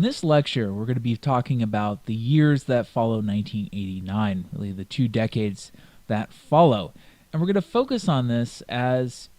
this lecture, we're going to be talking about the years that follow 1989, really the 2 decades that follow. And we're going to focus on this as,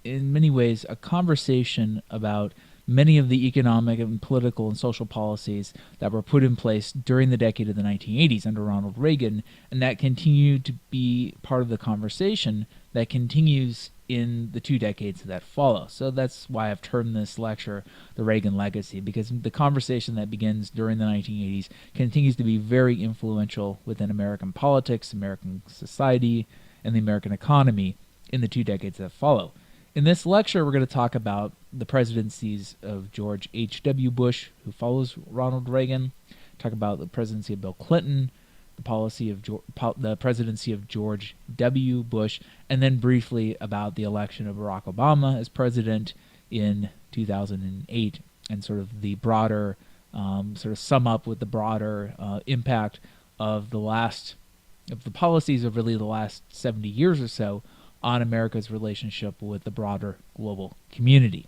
in many ways, a conversation about many of the economic and political and social policies that were put in place during the decade of the 1980s under Ronald Reagan, and that continue to be part of the conversation that continues in the 2 decades that follow. So that's why I've termed this lecture the Reagan Legacy, because the conversation that begins during the 1980s continues to be very influential within American politics, American society, and the American economy in the 2 decades that follow. In this lecture, we're going to talk about the presidencies of George H.W. Bush, who follows Ronald Reagan, talk about the presidency of Bill Clinton, the presidency of George W. Bush, and then briefly about the election of Barack Obama as president in 2008, and sort of the broader, sort of sum up with the broader impact of the policies of really the last 70 years or so on America's relationship with the broader global community.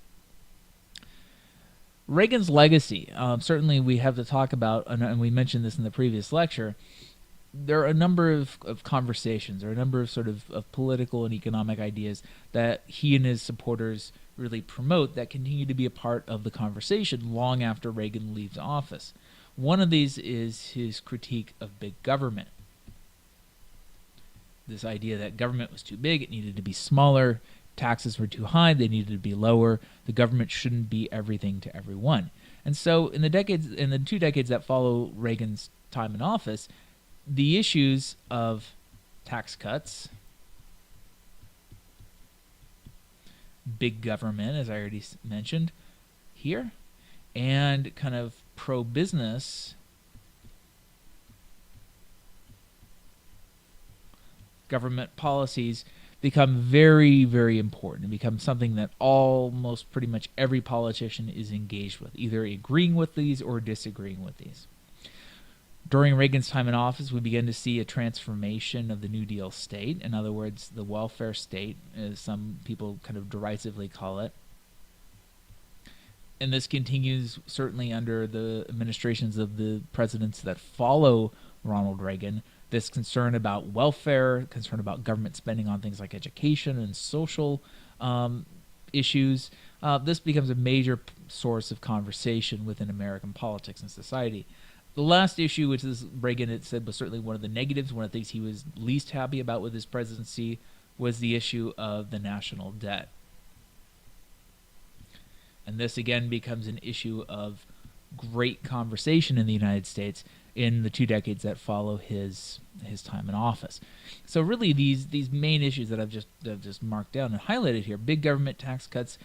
Reagan's legacy, certainly we have to talk about, and we mentioned this in the previous lecture, there are a number of conversations, or a number of sort of political and economic ideas that he and his supporters really promote that continue to be a part of the conversation long after Reagan leaves office. One of these is his critique of big government. This idea that government was too big, it needed to be smaller, taxes were too high, they needed to be lower, the government shouldn't be everything to everyone. And so in the 2 decades that follow Reagan's time in office, the issues of tax cuts, big government, as I already mentioned here, and kind of pro-business government policies become very, very important. It becomes something that almost pretty much every politician is engaged with, either agreeing with these or disagreeing with these. During Reagan's time in office, we began to see a transformation of the New Deal state. In other words, the welfare state, as some people kind of derisively call it. And this continues certainly under the administrations of the presidents that follow Ronald Reagan. This concern about welfare, concern about government spending on things like education and social issues, this becomes a major source of conversation within American politics and society. The last issue, which is Reagan had said was certainly one of the negatives, one of the things he was least happy about with his presidency, was the issue of the national debt. And this again becomes an issue of great conversation in the United States in the 2 decades that follow his time in office. So really these main issues that I've just marked down and highlighted here: big government, tax cuts,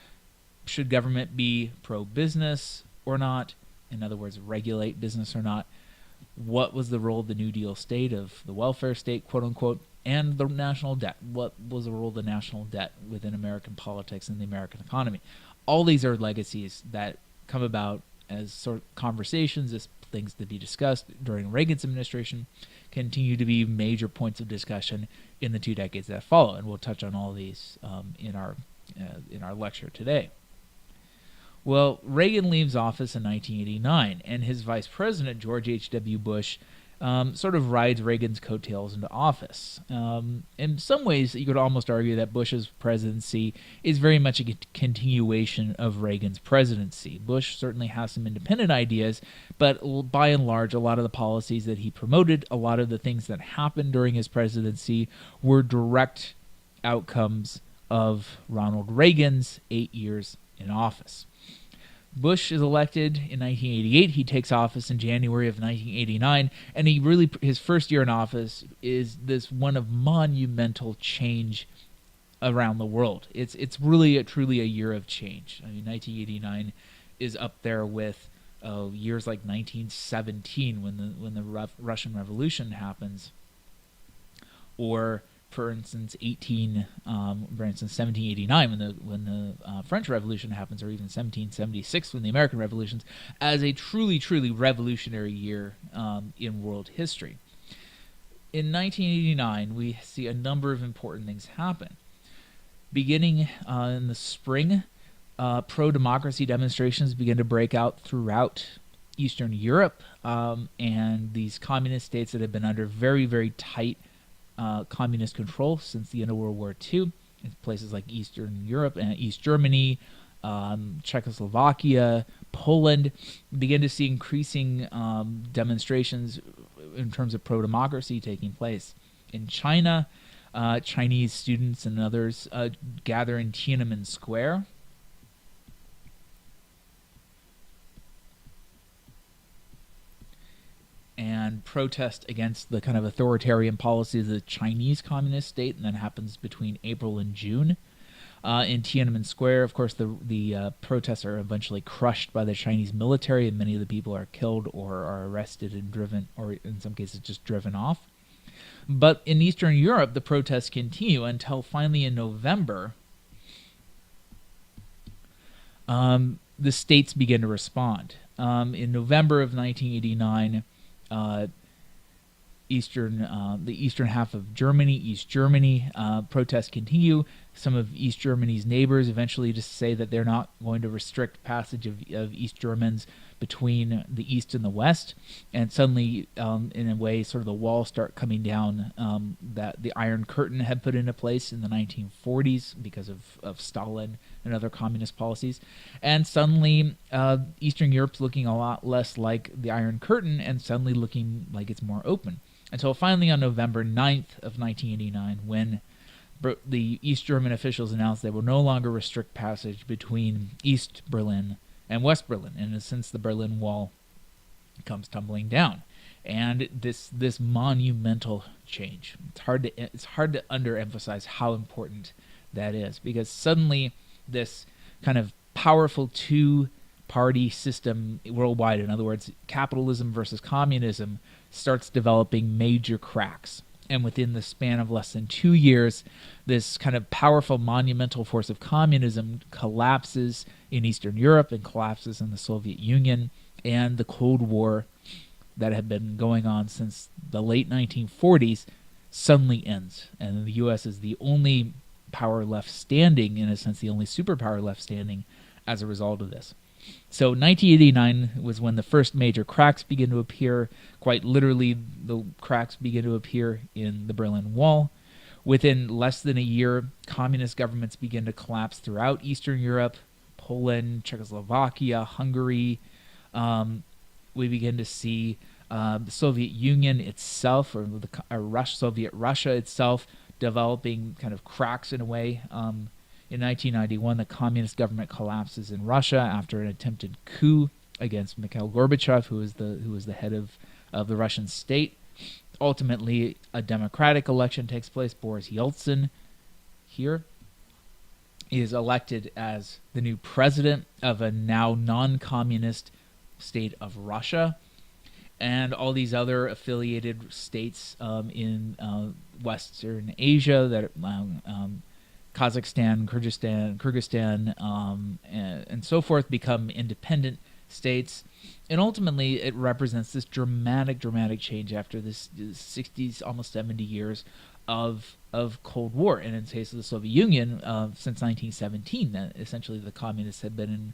should government be pro-business or not? In other words, regulate business or not? What was the role of the New Deal state, of the welfare state, quote unquote, and the national debt? What was the role of the national debt within American politics and the American economy? All these are legacies that come about as sort of conversations, as things to be discussed during Reagan's administration, continue to be major points of discussion in the 2 decades that follow, and we'll touch on all these in our lecture today. Well, Reagan leaves office in 1989, and his vice president, George H.W. Bush, sort of rides Reagan's coattails into office. In some ways, you could almost argue that Bush's presidency is very much a continuation of Reagan's presidency. Bush certainly has some independent ideas, but by and large, a lot of the policies that he promoted, a lot of the things that happened during his presidency were direct outcomes of Ronald Reagan's 8 years in office. Bush is elected in 1988. He takes office in January of 1989, and his first year in office is this one of monumental change around the world. It's really truly a year of change. I mean, 1989 is up there with years like 1917 when the Russian Revolution happens, or for instance, 1789 when the French Revolution happens, or even 1776 when the American Revolutions, as a truly, truly revolutionary year in world history. In 1989, we see a number of important things happen. Beginning in the spring, pro-democracy demonstrations begin to break out throughout Eastern Europe and these communist states that have been under very, very tight communist control since the end of World War II. In places like Eastern Europe and East Germany, Czechoslovakia, Poland, begin to see increasing demonstrations in terms of pro-democracy taking place. In China, Chinese students and others gather in Tiananmen Square. And protest against the kind of authoritarian policy of the Chinese communist state, and that happens between April and June. In Tiananmen Square, of course, the protests are eventually crushed by the Chinese military, and many of the people are killed or are arrested and driven, or in some cases just driven off. But in Eastern Europe, the protests continue until finally in November, the states begin to respond. In November of 1989, the eastern half of Germany, East Germany, protests continue. Some of East Germany's neighbors eventually just say that they're not going to restrict passage of East Germans between the East and the West, and suddenly, in a way, sort of the walls start coming down that the Iron Curtain had put into place in the 1940s because of Stalin and other communist policies, and suddenly Eastern Europe's looking a lot less like the Iron Curtain and suddenly looking like it's more open. Until finally on November 9th of 1989, when the East German officials announced they will no longer restrict passage between East Berlin and West Berlin, and since the Berlin Wall comes tumbling down, and this monumental change, it's hard to underemphasize how important that is, because suddenly this kind of powerful two-party system worldwide, in other words, capitalism versus communism, starts developing major cracks. And within the span of less than 2 years, this kind of powerful, monumental force of communism collapses in Eastern Europe and collapses in the Soviet Union, and the Cold War that had been going on since the late 1940s suddenly ends. And the U.S. is the only power left standing, in a sense, the only superpower left standing as a result of this. So 1989 was when the first major cracks begin to appear. Quite literally, the cracks begin to appear in the Berlin Wall. Within less than a year, communist governments begin to collapse throughout Eastern Europe, Poland, Czechoslovakia, Hungary. We begin to see the Soviet Union itself, or Soviet Russia itself, developing kind of cracks in a way. In 1991, the communist government collapses in Russia after an attempted coup against Mikhail Gorbachev, who was the head of the Russian state. Ultimately, a democratic election takes place. Boris Yeltsin here is elected as the new president of a now non-communist state of Russia, and all these other affiliated states in Western Asia that Kazakhstan, Kyrgyzstan, and so forth become independent states. And ultimately, it represents this dramatic change after this 60s, almost 70 years of Cold War. And in the case of the Soviet Union, since 1917, that essentially the communists had been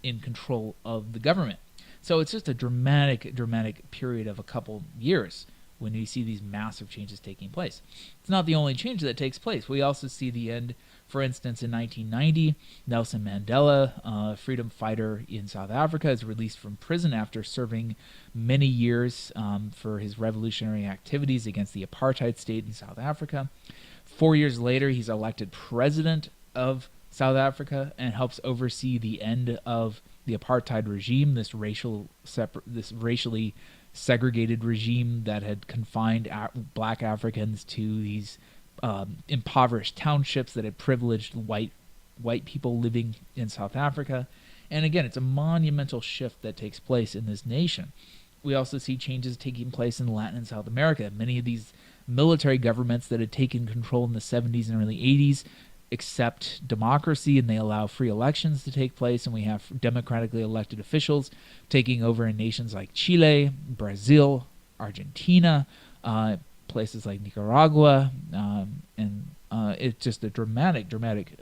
in control of the government. So it's just a dramatic period of a couple years when you see these massive changes taking place. It's not the only change that takes place. We also see the end, for instance, in 1990, Nelson Mandela, a freedom fighter in South Africa, is released from prison after serving many years for his revolutionary activities against the apartheid state in South Africa. 4 years later, he's elected president of South Africa and helps oversee the end of the apartheid regime, this racially segregated regime that had confined black Africans to these impoverished townships that had privileged white people living in South Africa. And again, it's a monumental shift that takes place in this nation. We also see changes taking place in Latin and South America. Many of these military governments that had taken control in the 70s and early 80s accept democracy, and they allow free elections to take place, and we have democratically elected officials taking over in nations like Chile, Brazil, Argentina, places like Nicaragua, and it's just a dramatic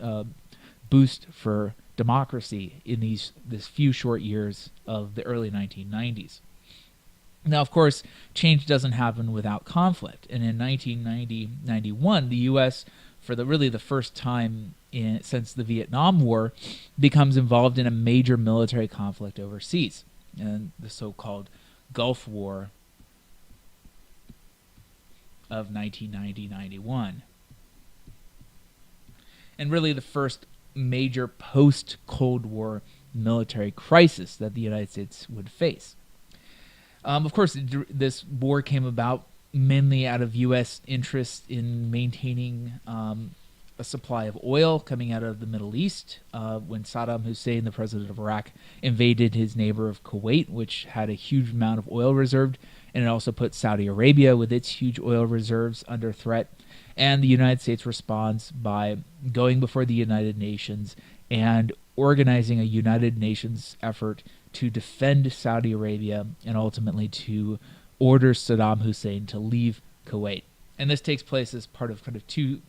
boost for democracy in this few short years of the early 1990s. Now, of course, change doesn't happen without conflict. And in 1990-91, the U.S., for the first time since the Vietnam War, becomes involved in a major military conflict overseas, and the so-called Gulf War of 1990-91. And really the first major post-Cold War military crisis that the United States would face. Of course, this war came about mainly out of U.S. interest in maintaining a supply of oil coming out of the Middle East when Saddam Hussein, the president of Iraq, invaded his neighbor of Kuwait, which had a huge amount of oil reserved, and it also put Saudi Arabia with its huge oil reserves under threat. And the United States responds by going before the United Nations and organizing a United Nations effort to defend Saudi Arabia and ultimately to order Saddam Hussein to leave Kuwait. And this takes place as part of two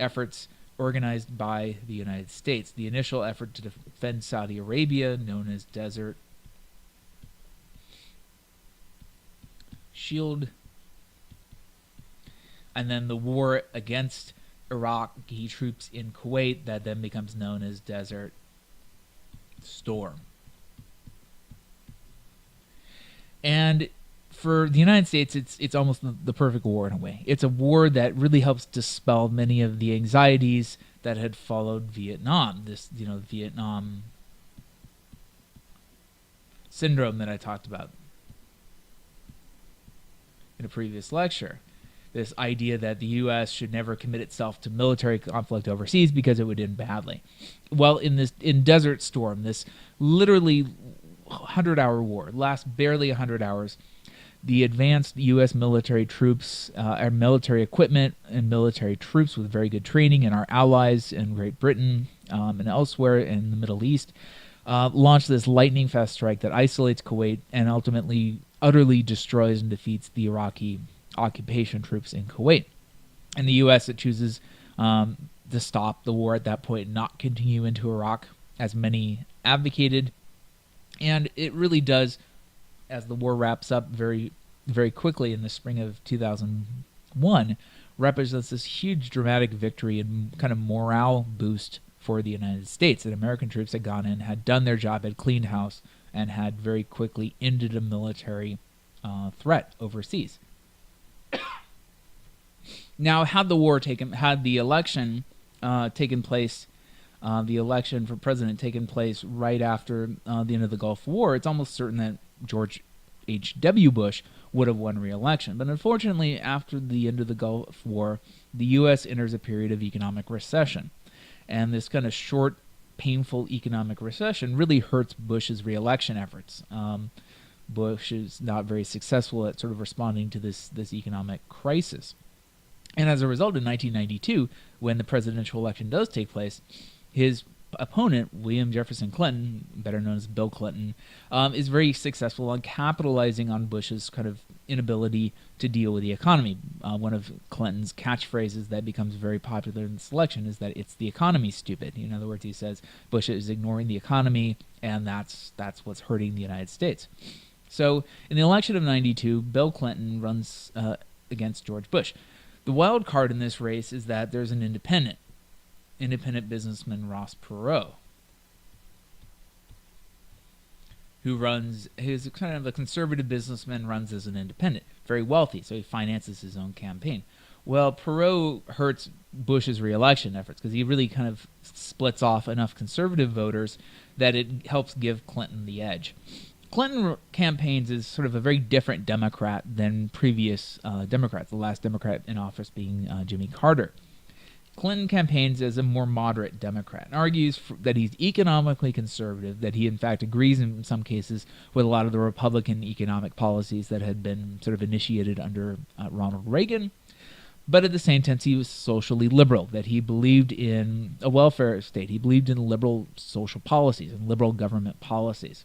efforts organized by the United States. The initial effort to defend Saudi Arabia, known as Desert Shield, and then the war against Iraqi troops in Kuwait that then becomes known as Desert Storm. And for the United States, it's almost the perfect war in a way. It's a war that really helps dispel many of the anxieties that had followed Vietnam. This, Vietnam syndrome that I talked about in a previous lecture. This idea that the U.S. should never commit itself to military conflict overseas because it would end badly. Well, in Desert Storm, this literally 100-hour war, lasts barely 100 hours, the advanced U.S. military troops, our military equipment and military troops with very good training, and our allies in Great Britain and elsewhere in the Middle East, launched this lightning-fast strike that isolates Kuwait and ultimately utterly destroys and defeats the Iraqi occupation troops in Kuwait. And the U.S. it chooses to stop the war at that point, not continue into Iraq, as many advocated. And it really does, as the war wraps up very, very quickly in the spring of 2001, represents this huge dramatic victory and kind of morale boost for the United States. That American troops had gone in, had done their job, had cleaned house, and had very quickly ended a military threat overseas. Now, had the election taken place, the election for president taken place right after the end of the Gulf War, it's almost certain that George H.W. Bush would have won re-election. But unfortunately, after the end of the Gulf War, the U.S. enters a period of economic recession. And this kind of short, painful economic recession really hurts Bush's re-election efforts. Bush is not very successful at sort of responding to this economic crisis. And as a result, in 1992, when the presidential election does take place, his opponent, William Jefferson Clinton, better known as Bill Clinton, is very successful on capitalizing on Bush's kind of inability to deal with the economy. One of Clinton's catchphrases that becomes very popular in this election is that it's the economy, stupid. In other words, he says Bush is ignoring the economy, and that's what's hurting the United States. So in the election of 92, Bill Clinton runs against George Bush. The wild card in this race is that there's an independent businessman, Ross Perot, who's kind of a conservative businessman, runs as an independent, very wealthy, so he finances his own campaign. Well, Perot hurts Bush's re-election efforts because he really kind of splits off enough conservative voters that it helps give Clinton the edge. Clinton campaigns as sort of a very different Democrat than previous Democrats, the last Democrat in office being Jimmy Carter. Clinton campaigns as a more moderate Democrat and argues that he's economically conservative, that he in fact agrees in some cases with a lot of the Republican economic policies that had been sort of initiated under Ronald Reagan, but at the same time he was socially liberal, that he believed in a welfare state, he believed in liberal social policies and liberal government policies.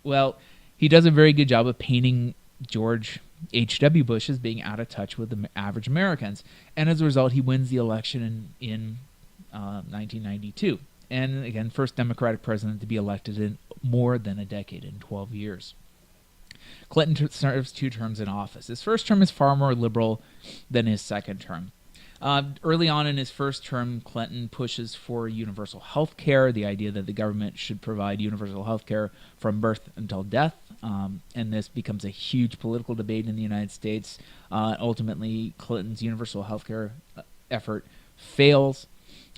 Well, he does a very good job of painting George H.W. Bush as being out of touch with the average Americans, and as a result, he wins the election in 1992. and again, first Democratic president to be elected in more than a decade, in 12 years. Clinton serves 2 terms in office. His first term is far more liberal than his second term. Early on in his first term, Clinton pushes for universal health care, the idea that the government should provide universal health care from birth until death, and this becomes a huge political debate in the United States. Ultimately, Clinton's universal health care effort fails.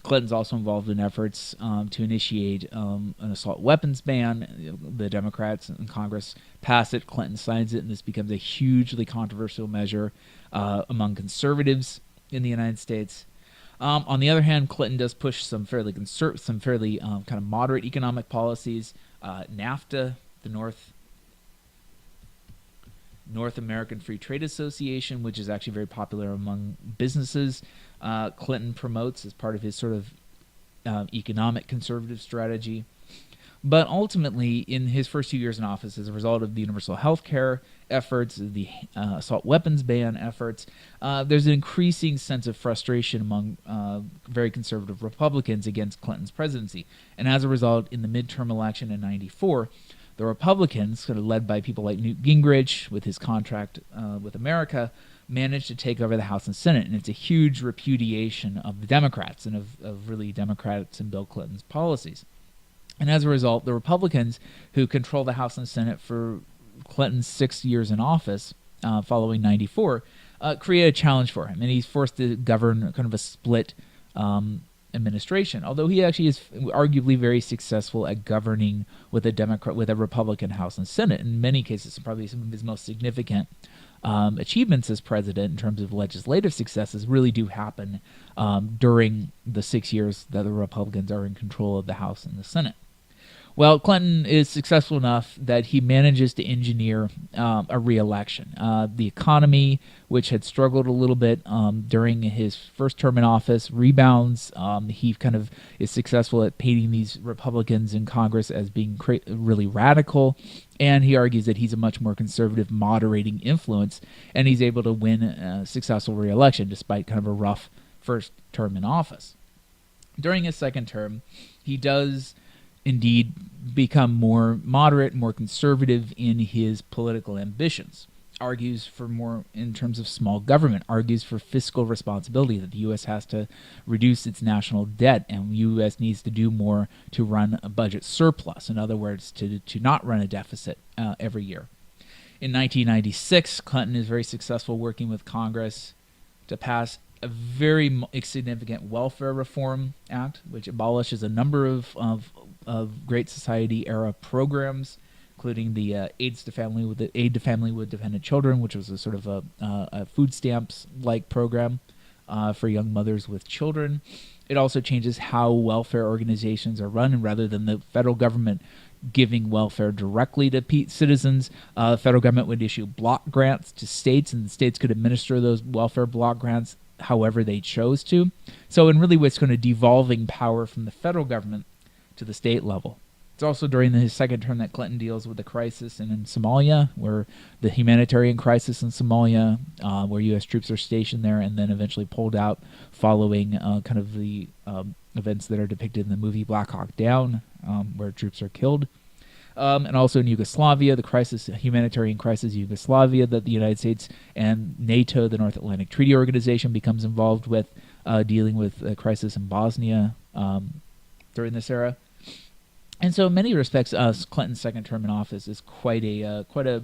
Clinton's also involved in efforts to initiate an assault weapons ban. The Democrats in Congress pass it, Clinton signs it, and this becomes a hugely controversial measure among conservatives in the United States. On the other hand, Clinton does push some fairly kind of moderate economic policies. NAFTA, the North American Free Trade Association, which is actually very popular among businesses, Clinton promotes as part of his sort of economic conservative strategy. But ultimately, in his first 2 years in office, as a result of the universal health care efforts, the assault weapons ban efforts, there's an increasing sense of frustration among very conservative Republicans against Clinton's presidency. And as a result, in the midterm election in '94, the Republicans, sort of led by people like Newt Gingrich with his contract with America, managed to take over the House and Senate. And it's a huge repudiation of the Democrats and of really Democrats and Bill Clinton's policies. And as a result, the Republicans, who control the House and Senate for Clinton's 6 years in office following '94, create a challenge for him. And he's forced to govern kind of a split administration, although he actually is arguably very successful at governing with a Republican House and Senate. In many cases, probably some of his most significant achievements as president in terms of legislative successes really do happen during the 6 years that the Republicans are in control of the House and the Senate. Well, Clinton is successful enough that he manages to engineer a re-election. The economy, which had struggled a little bit during his first term in office, rebounds. He kind of is successful at painting these Republicans in Congress as being really radical, and he argues that he's a much more conservative, moderating influence, and he's able to win a successful re-election despite kind of a rough first term in office. During his second term, he does indeed become more moderate, more conservative in his political ambitions, argues for more in terms of small government, argues for fiscal responsibility, that the U.S. has to reduce its national debt and the U.S. needs to do more to run a budget surplus. In other words, to not run a deficit every year. In 1996, Clinton is very successful working with Congress to pass a very significant Welfare Reform Act, which abolishes a number of Great Society era programs, including the aid to family with dependent children, which was a sort of a food stamps like program for young mothers with children. It also changes how welfare organizations are run, and rather than the federal government giving welfare directly to citizens, the federal government would issue block grants to states, and the states could administer those welfare block grants however they chose to. So in really what's going to devolving power from the federal government to the state level. It's also during his second term that Clinton deals with the crisis in Somalia, where the humanitarian crisis in Somalia, where U.S. troops are stationed there and then eventually pulled out following kind of the events that are depicted in the movie Black Hawk Down, where troops are killed. And also in Yugoslavia, the humanitarian crisis in Yugoslavia that the United States and NATO, the North Atlantic Treaty Organization, becomes involved with, dealing with a crisis in Bosnia during this era. And so in many respects, Clinton's second term in office is quite a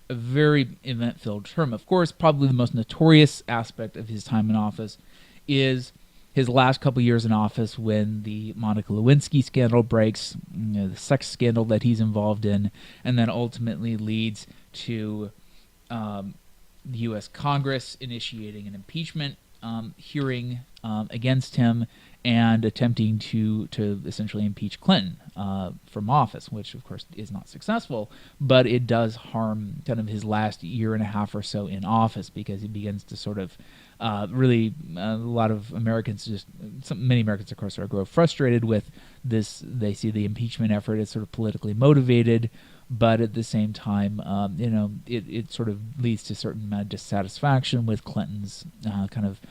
very event-filled term. Of course, probably the most notorious aspect of his time in office is his last couple years in office, when the Monica Lewinsky scandal breaks, the sex scandal that he's involved in, and then ultimately leads to the U.S. Congress initiating an impeachment hearing against him and attempting to essentially impeach Clinton from office, which of course is not successful, but it does harm kind of his last year and a half or so in office, because he begins to sort of really a lot of Americans, many Americans of course, grow frustrated with this. They see the impeachment effort as sort of politically motivated, but at the same time, it sort of leads to certain amount of dissatisfaction with Clinton's kind of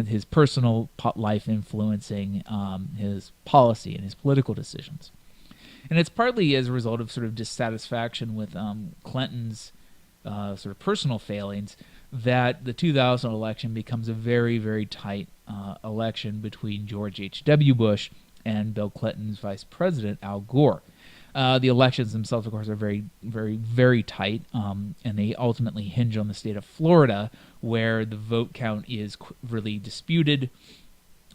his personal life influencing his policy and his political decisions. And it's partly as a result of sort of dissatisfaction with Clinton's sort of personal failings that the 2000 election becomes a very, very tight election between George H.W. Bush and Bill Clinton's vice president, Al Gore. The elections themselves, of course, are very, very, very tight, and they ultimately hinge on the state of Florida, where the vote count is really disputed.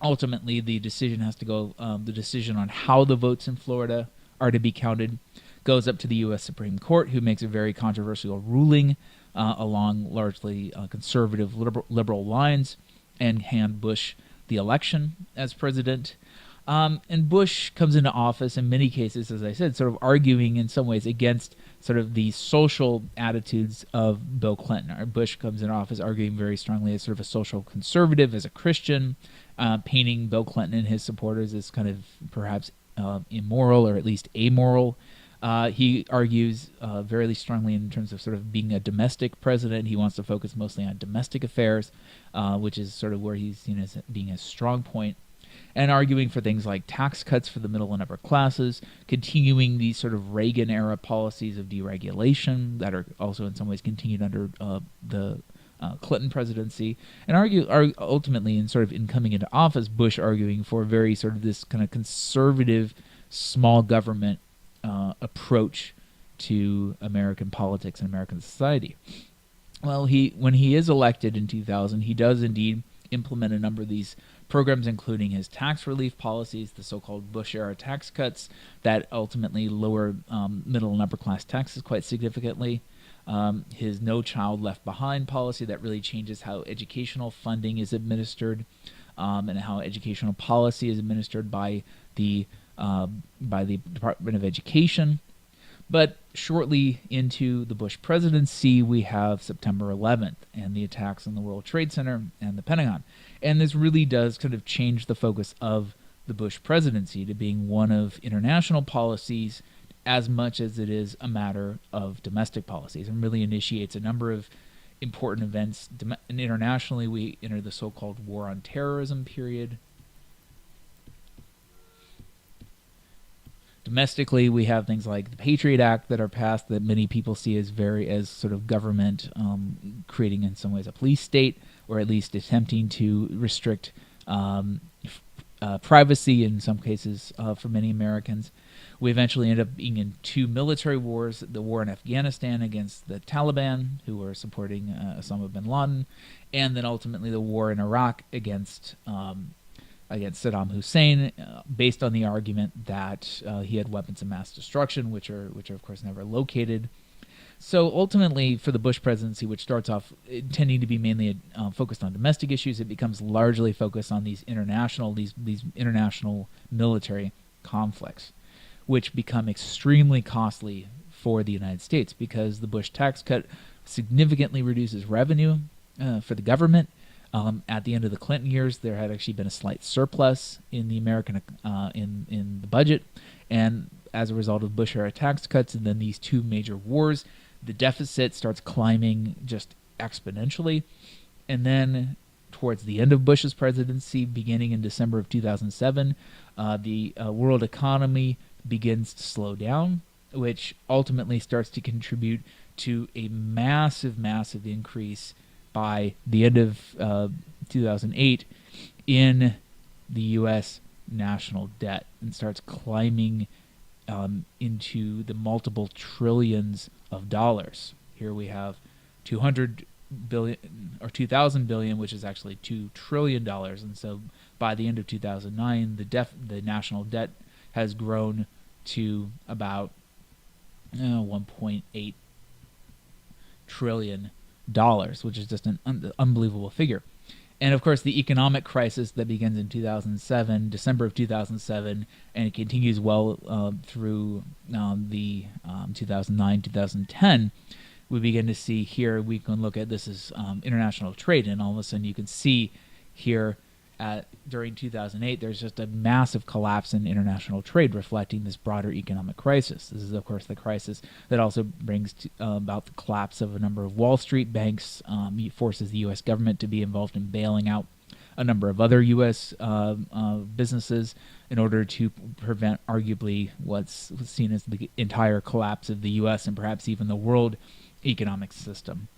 Ultimately, the decision has to go, the decision on how the votes in Florida are to be counted goes up to the U.S. Supreme Court, who makes a very controversial ruling along largely conservative liberal lines and hand Bush the election as president. And Bush comes into office in many cases, as I said, sort of arguing in some ways against sort of the social attitudes of Bill Clinton. Bush comes into office arguing very strongly as sort of a social conservative, as a Christian, painting Bill Clinton and his supporters as kind of perhaps immoral or at least amoral. He argues very strongly in terms of sort of being a domestic president. He wants to focus mostly on domestic affairs, which is sort of where he's seen as being a strong point, and arguing for things like tax cuts for the middle and upper classes, continuing these sort of Reagan-era policies of deregulation that are also in some ways continued under the Clinton presidency, and ultimately in coming into office, Bush arguing for very sort of this kind of conservative small government approach to American politics and American society. Well, when he is elected in 2000, he does indeed implement a number of these programs, including his tax relief policies, the so-called Bush-era tax cuts that ultimately lower middle and upper-class taxes quite significantly. His No Child Left Behind policy that really changes how educational funding is administered and how educational policy is administered by the Department of Education. But shortly into the Bush presidency, we have September 11th and the attacks on the World Trade Center and the Pentagon. And this really does kind of change the focus of the Bush presidency to being one of international policies as much as it is a matter of domestic policies, and really initiates a number of important events. And internationally, we enter the so-called War on Terrorism period. Domestically, we have things like the Patriot Act that are passed that many people see as sort of government creating in some ways a police state, or at least attempting to restrict privacy in some cases for many Americans. We eventually end up being in two military wars, the war in Afghanistan against the Taliban, who were supporting Osama bin Laden, and then ultimately the war in Iraq against Saddam Hussein, based on the argument that he had weapons of mass destruction, which are of course never located. So ultimately, for the Bush presidency, which starts off tending to be mainly focused on domestic issues, it becomes largely focused on these international military conflicts, which become extremely costly for the United States because the Bush tax cut significantly reduces revenue for the government. At the end of the Clinton years, there had actually been a slight surplus in the American in the budget, and as a result of Bush-era tax cuts and then these two major wars, the deficit starts climbing just exponentially. And then towards the end of Bush's presidency, beginning in December of 2007, the world economy begins to slow down, which ultimately starts to contribute to a massive, massive increase by the end of 2008 in the U.S. national debt, and starts climbing into the multiple trillions of dollars. Here we have 200 billion or 2,000 billion, which is actually $2 trillion. And so by the end of 2009, the national debt has grown to about 1.8 trillion dollars, which is just an unbelievable figure. And of course, the economic crisis that begins in 2007, December of 2007, and it continues well through the 2009, 2010, we begin to see here, we can look at this as international trade, and all of a sudden you can see here during 2008, there's just a massive collapse in international trade, reflecting this broader economic crisis. This is, of course, the crisis that also brings about the collapse of a number of Wall Street banks, forces the U.S. government to be involved in bailing out a number of other U.S. Businesses in order to prevent arguably what's seen as the entire collapse of the U.S. and perhaps even the world economic system.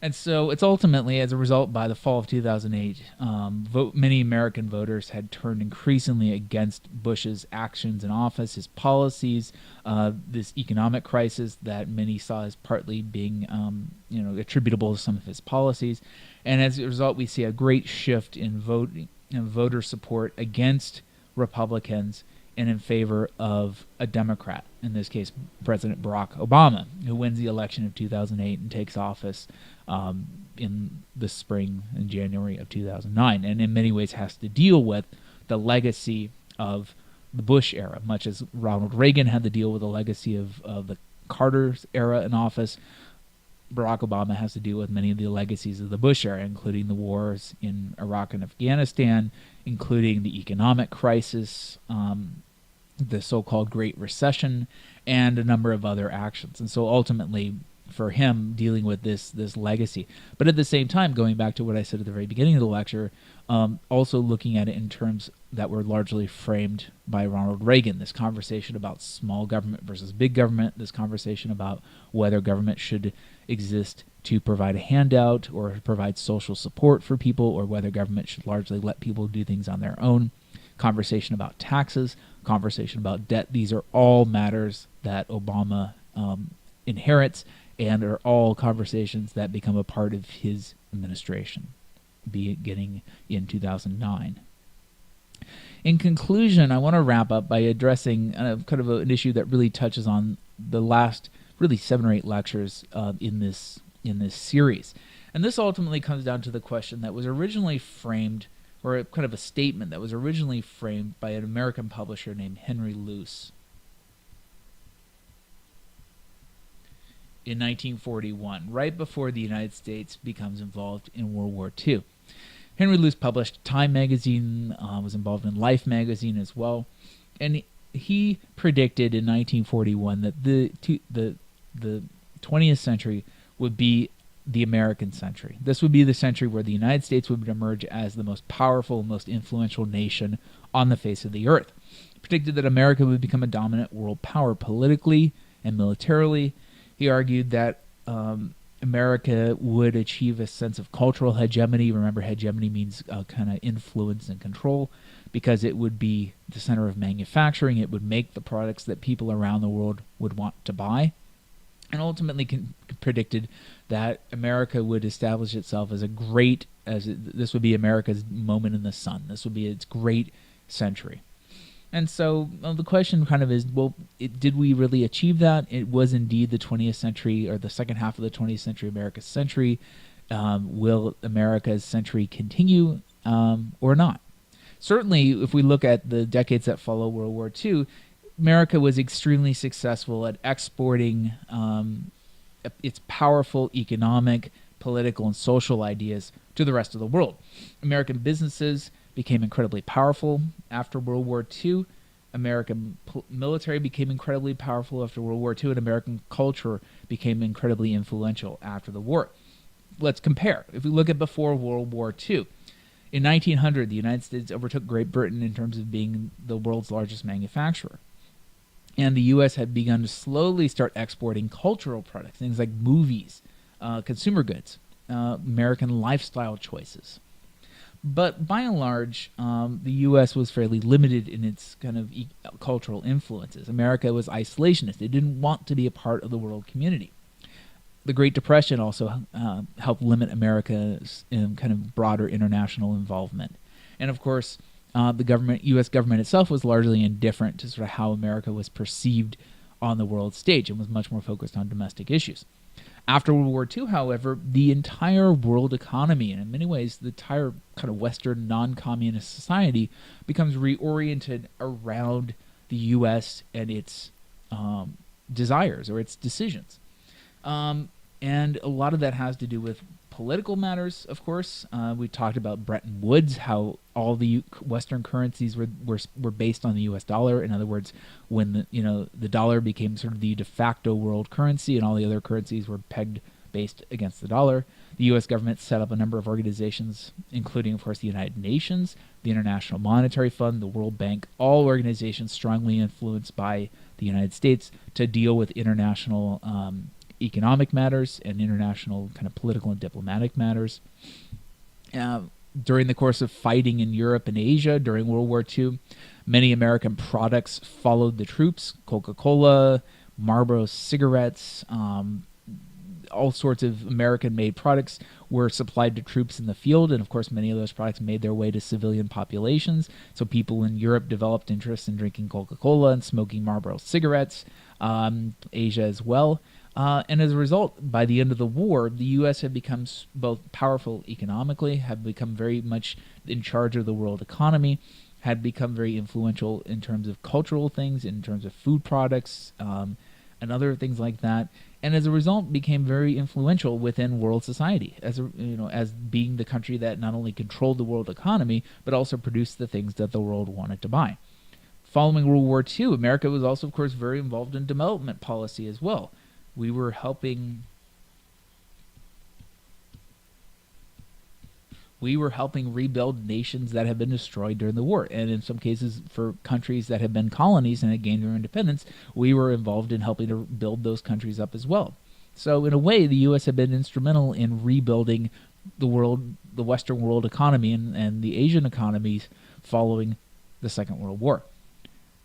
And so it's ultimately, as a result, by the fall of 2008, many American voters had turned increasingly against Bush's actions in office, his policies, this economic crisis that many saw as partly being attributable to some of his policies. And as a result, we see a great shift in voter support against Republicans and in favor of a Democrat, in this case, President Barack Obama, who wins the election of 2008 and takes office in the spring and January of 2009, and in many ways has to deal with the legacy of the Bush era, much as Ronald Reagan had to deal with the legacy of the Carter's era in office. Barack Obama has to deal with many of the legacies of the Bush era, including the wars in Iraq and Afghanistan, including the economic crisis, the so-called Great Recession, and a number of other actions. And so ultimately, for him, dealing with this legacy. But at the same time, going back to what I said at the very beginning of the lecture, also looking at it in terms that were largely framed by Ronald Reagan, this conversation about small government versus big government, this conversation about whether government should exist to provide a handout or provide social support for people, or whether government should largely let people do things on their own, conversation about taxes, conversation about debt. These are all matters that Obama inherits, and are all conversations that become a part of his administration, beginning in 2009. In conclusion, I want to wrap up by addressing kind of an issue that really touches on the last really 7 or 8 lectures in this series. And this ultimately comes down to the question that was originally framed, or kind of a statement that was originally framed by an American publisher named Henry Luce in 1941, right before the United States becomes involved in World War II. Henry Luce published Time magazine, was involved in Life magazine as well, and he predicted in 1941 that the 20th century would be the American century. This would be the century where the United States would emerge as the most powerful, most influential nation on the face of the earth. He predicted that America would become a dominant world power politically and militarily. He argued that America would achieve a sense of cultural hegemony. Remember, hegemony means kind of influence and control, because it would be the center of manufacturing. It would make the products that people around the world would want to buy. And ultimately predicted that America would establish itself as this would be America's moment in the sun. This would be its great century. And so the question kind of is, well, did we really achieve that? It was indeed the 20th century, or the second half of the 20th century, America's century. Will America's century continue or not? Certainly, if we look at the decades that follow World War II, America was extremely successful at exporting its powerful economic, political, and social ideas to the rest of the world. American businesses became incredibly powerful after World War II. American military became incredibly powerful after World War II, and American culture became incredibly influential after the war. Let's compare. If we look at before World War II, in 1900, the United States overtook Great Britain in terms of being the world's largest manufacturer. And the U.S. had begun to slowly start exporting cultural products, things like movies, consumer goods, American lifestyle choices. But by and large, the U.S. was fairly limited in its kind of cultural influences. America was isolationist. It didn't want to be a part of the world community. The Great Depression also helped limit America's kind of broader international involvement. And of course, the U.S. government itself was largely indifferent to sort of how America was perceived on the world stage and was much more focused on domestic issues. After World War II, however, the entire world economy, and in many ways the entire kind of Western non-communist society, becomes reoriented around the U.S. and its desires or its decisions. And a lot of that has to do with political matters, of course. We talked about Bretton Woods, how all the Western currencies were based on the U.S. dollar. In other words, when the dollar became sort of the de facto world currency, and all the other currencies were pegged based against the dollar. The U.S. government set up a number of organizations, including, of course, the United Nations, the International Monetary Fund, the World Bank, all organizations strongly influenced by the United States to deal with international economic matters and international kind of political and diplomatic matters. During the course of fighting in Europe and Asia during World War II, many American products followed the troops. Coca-Cola, Marlboro cigarettes, all sorts of American-made products were supplied to troops in the field, and of course many of those products made their way to civilian populations. So people in Europe developed interest in drinking Coca-Cola and smoking Marlboro cigarettes, Asia as well. And as a result, by the end of the war, the U.S. had become both powerful economically, had become very much in charge of the world economy, had become very influential in terms of cultural things, in terms of food products, and other things like that. And as a result, became very influential within world society, as being the country that not only controlled the world economy, but also produced the things that the world wanted to buy. Following World War II, America was also, of course, very involved in development policy as well. We were helping rebuild nations that had been destroyed during the war. And in some cases, for countries that had been colonies and had gained their independence, we were involved in helping to build those countries up as well. So in a way, the U.S. had been instrumental in rebuilding the Western world economy and the Asian economies following the Second World War.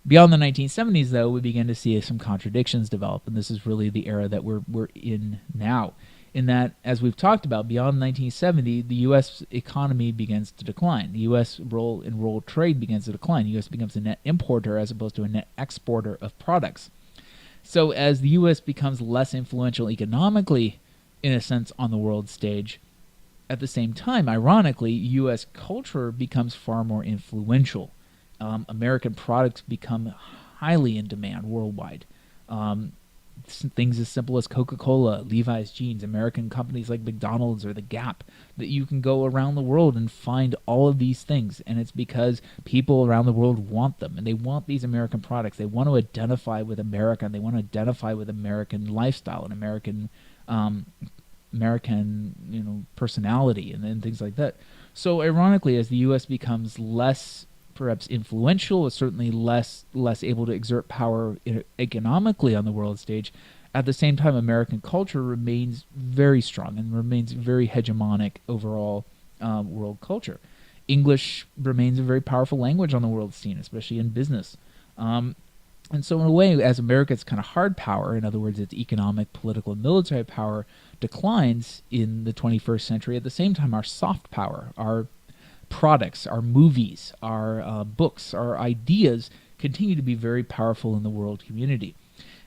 Beyond the 1970s, though, we began to see some contradictions develop, and this is really the era that we're in now. In that, as we've talked about, beyond 1970, the U.S. economy begins to decline. The U.S. role in world trade begins to decline. The U.S. becomes a net importer as opposed to a net exporter of products. So as the U.S. becomes less influential economically, in a sense, on the world stage, at the same time, ironically, U.S. culture becomes far more influential. American products become highly in demand worldwide. Things as simple as Coca-Cola, Levi's jeans, American companies like McDonald's or The Gap, that you can go around the world and find all of these things. And it's because people around the world want them, and they want these American products. They want to identify with America, and they want to identify with American lifestyle and American personality and things like that. So ironically, as the U.S. becomes less perhaps influential, or certainly less able to exert power economically on the world stage, at the same time, American culture remains very strong and remains very hegemonic overall world culture. English remains a very powerful language on the world scene, especially in business. And so in a way, as America's kind of hard power, in other words, its economic, political, and military power declines in the 21st century, at the same time, our soft power, our products, our movies, our books, our ideas continue to be very powerful in the world community.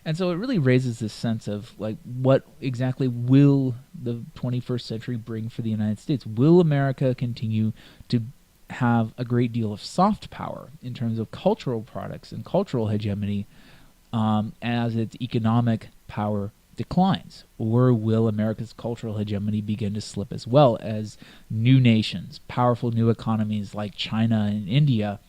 And so it really raises this sense of, like, what exactly will the 21st century bring for the United States? Will America continue to have a great deal of soft power in terms of cultural products and cultural hegemony as its economic power declines? Or will America's cultural hegemony begin to slip as well as new nations, powerful new economies like China and India,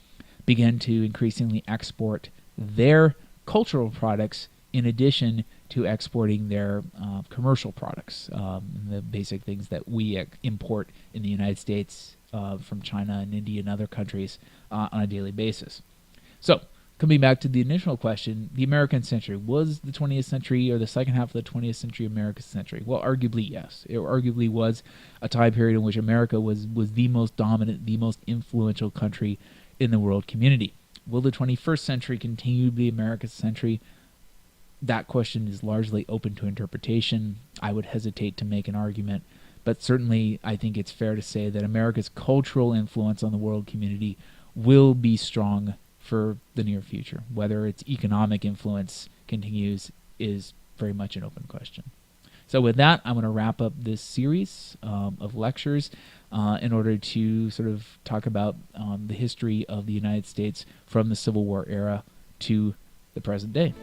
begin to increasingly export their cultural products in addition to exporting their commercial products, the basic things that we import in the United States from China and India and other countries on a daily basis. So, coming back to the initial question, the American century, was the 20th century or the second half of the 20th century America's century? Well, arguably, yes. It arguably was a time period in which America was the most dominant, the most influential country in the world community. Will the 21st century continue to be America's century? That question is largely open to interpretation. I would hesitate to make an argument, but certainly I think it's fair to say that America's cultural influence on the world community will be strong for the near future. Whether its economic influence continues is very much an open question. So with that, I'm going to wrap up this series of lectures in order to sort of talk about the history of the United States from the Civil War era to the present day.